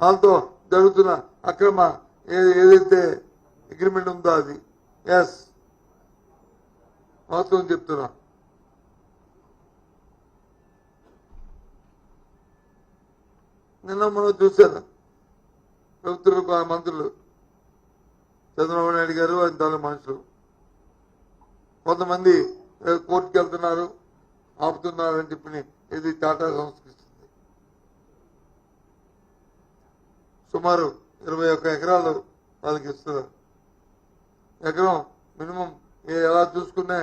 వాళ్ళతో జరుగుతున్న అక్రమ ఏదైతే అగ్రిమెంట్ ఉందో అది ఎస్ వాస్తవం చెప్తున్నా. నిన్న మనం చూశాను ప్రభుత్వ మంత్రులు చంద్రబాబు నాయుడు గారు ఆయన తాలూ మనుషులు కొంతమంది కోర్టుకు వెళ్తున్నారు ఆపుతున్నారని చెప్పి ఇది టాటా సంస్కరిస్తుంది. సుమారు 21 ఎకరాలు వాళ్ళకి ఇస్తున్నారు. ఎకరం మినిమం ఎలా చూసుకునే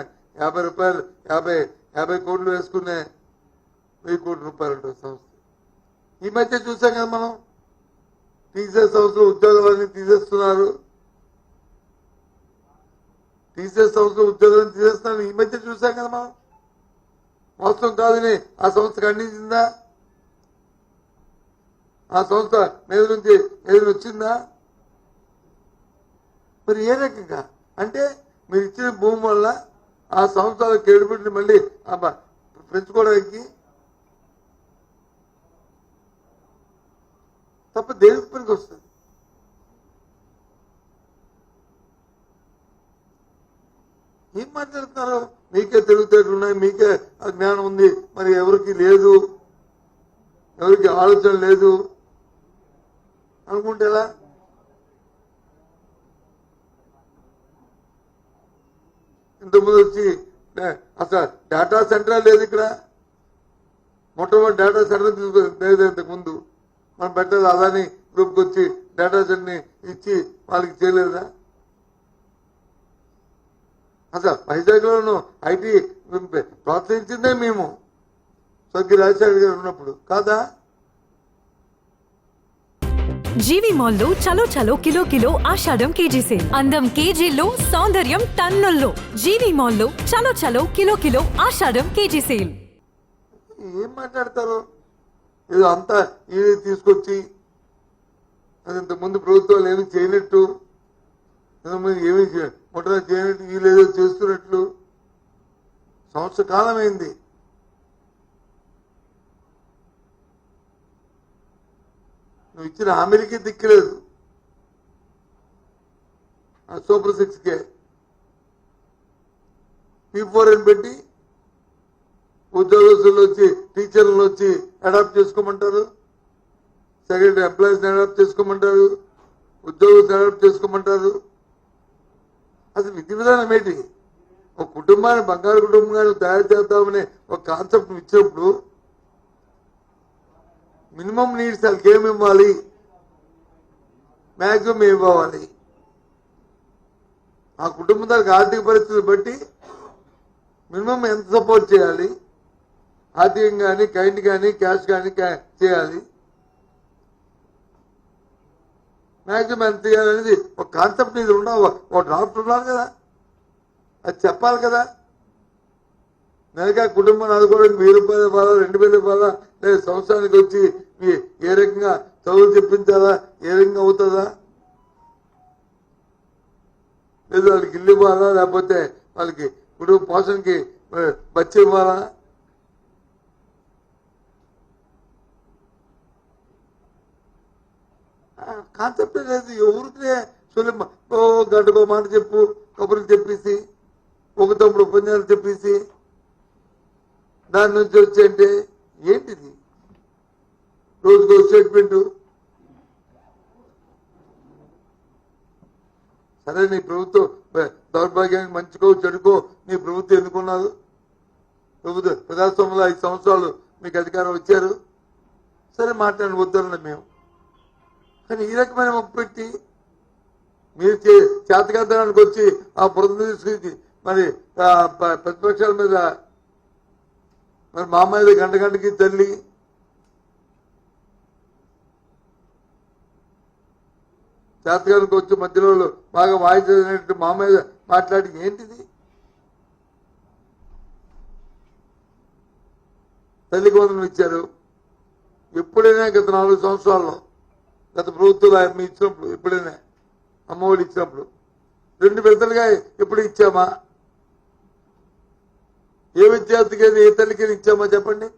50 రూపాయలు 50 కోట్లు వేసుకునే 1000 కోట్ల రూపాయలు ఉంటుంది సంస్థ. ఈ మధ్య చూసాం కదా మనం టీసీఎస్ సంస్థలు ఉద్యోగాలన్నీ తీసేస్తున్నారు. టీసీఎస్ సంస్థలు ఉద్యోగాలను తీసేస్తున్నారు ఈ మధ్య చూసాం కదా మనం. వాస్తవం కాదని ఆ సంస్థ ఖండించిందా? ఆ సంస్థ మీద నుంచి ఏదైనా వచ్చిందా? మరి ఏ రకంగా అంటే మీరు ఇచ్చిన భూమి వల్ల ఆ సంస్థల క్రెడిబిలిటీ మళ్ళీ పెంచుకోవడానికి తప్ప దేనికి పనికి వస్తుంది? ఏం మాట్లాడుతున్నారు? మీకే తెలివితేటలు ఉన్నాయి, మీకే జ్ఞానం ఉంది, మరి ఎవరికి లేదు, ఎవరికి ఆలోచన లేదు అనుకుంటే ఎలా? ఇంతకుముందు వచ్చి అసలు డేటా సెంటర్ లేదు ఇక్కడ. మొట్టమొదటి డేటా సెంటర్ లేదు ఇంతకుముందు. మనం పెట్టేది అదాని గ్రూప్కి వచ్చి డేటా సెంటర్ని ఇచ్చి వాళ్ళకి చేయలేదా? అసలు వైజాగ్లోనూ ఐటీ ప్రోత్సహించిందే మేము స్వర్గీయ రాజశేఖర్ గారు ఉన్నప్పుడు కాదా? జీవి మాల్లో చలో చలో కిలో కిలో ఆషాఢం కేజీ సేల్. అందం కేజీల్లో, సౌందర్యం టన్నుల్లో. జీవి మాల్లో చలో చలో కిలో కిలో ఆషాఢం కేజీ సేల్. ఏం మాట్లాడతారు? ఏదో అంతా ఇది తీసుకొచ్చి అది ఇంతకుముందు ప్రభుత్వాలు ఏమి చేయనట్టు, ఇంతకుముందు ఏమి మొట్టమొదటి చేయనట్టు, వీళ్ళేదో చేస్తున్నట్లు. సంవత్సర కాలం అయింది. నువ్వు ఇచ్చిన హామీలకి దిక్కులేదు. సూపర్ 6కే P4 అని పెట్టి ఉద్యోగస్తులు వచ్చి టీచర్లు వచ్చి అడాప్ట్ చేసుకోమంటారు, సెక్రటరీ ఎంప్లాయీస్ అడాప్ట్ చేసుకోమంటారు, ఉద్యోగస్తులు అడాప్ట్ చేసుకోమంటారు. అసలు విధి విధానం ఏంటి? ఒక కుటుంబాన్ని బంగారు కుటుంబాన్ని తయారు చేద్దామని ఒక కాన్సెప్ట్ ఇచ్చినప్పుడు మినిమం నీడ్స్ వాళ్ళకి ఏమి ఇవ్వాలి, మ్యాక్సిమం ఏమి ఇవ్వాలి, ఆ కుటుంబం దానికి ఆర్థిక పరిస్థితులు బట్టి మినిమం ఎంత సపోర్ట్ చేయాలి, ఆర్థికంగా కానీ కైండ్ కానీ క్యాష్ కానీ చేయాలి, మ్యాక్సిమం ఎంత చేయాలనేది ఒక కాన్సెప్ట్ ఇది ఉండాలి. ఒక డ్రాఫ్ట్ ఉండాలి కదా, అది చెప్పాలి కదా. నెలగా కుటుంబాన్ని ఆదుకోవడానికి 1000 రూపాయలు ఇవ్వాలా, 2000 ఇవ్వాలా, లేదా సంవత్సరానికి వచ్చి ఏ రకంగా చదువులు చెప్పించాలా, ఏ రకంగా అవుతుందా, లేదా వాళ్ళకి ఇల్లు ఇవ్వాలా, లేకపోతే వాళ్ళకి కుటుంబ పోషణకి బచ్చి ఇవ్వాలా? కాన్సెప్ట్ లేదు. ఎవరికినే సులభ గంటకో మాట చెప్పు, కబుర్లు చెప్పేసి, ఒక తమ్ముడు ఉపన్యాసాలు చెప్పేసి దాని నుంచి వచ్చేంటే ఏంటిది? రోజుకో స్టేట్మెంట్. సరే, నీ ప్రభుత్వం దౌర్భాగ్యానికి మంచికో చెడుకో నీ ప్రభుత్వం ఎన్నుకున్నారు. ప్రభుత్వ ప్రజాస్వామ్యంలో 5 సంవత్సరాలు మీకు అధికారం వచ్చారు. సరే, మాట్లాడి వద్దన్న మేము. కానీ ఈ రకమైన మొక్కు పెట్టి మీరు చేతకాంతానికి వచ్చి ఆ బురద తీసుకొచ్చి మరి ప్రతిపక్షాల మీద మరి మా మీద గంటకి తల్లి చేతకానికి వచ్చి మధ్యలో బాగా వాయించినట్టు మా మీద మాట్లాడి ఏంటిది? తల్లికి వందనం ఇచ్చారు. ఎప్పుడైనా గత 4 సంవత్సరాల్లో గత ప్రభుత్వాలు మీ ఇచ్చినప్పుడు ఎప్పుడైనా అమ్మఒడి ఇచ్చినప్పుడు 2 విడతలుగా ఎప్పుడు ఇచ్చామా? ఏ విద్యార్థికి ఏ తల్లికి ఇచ్చామా చెప్పండి.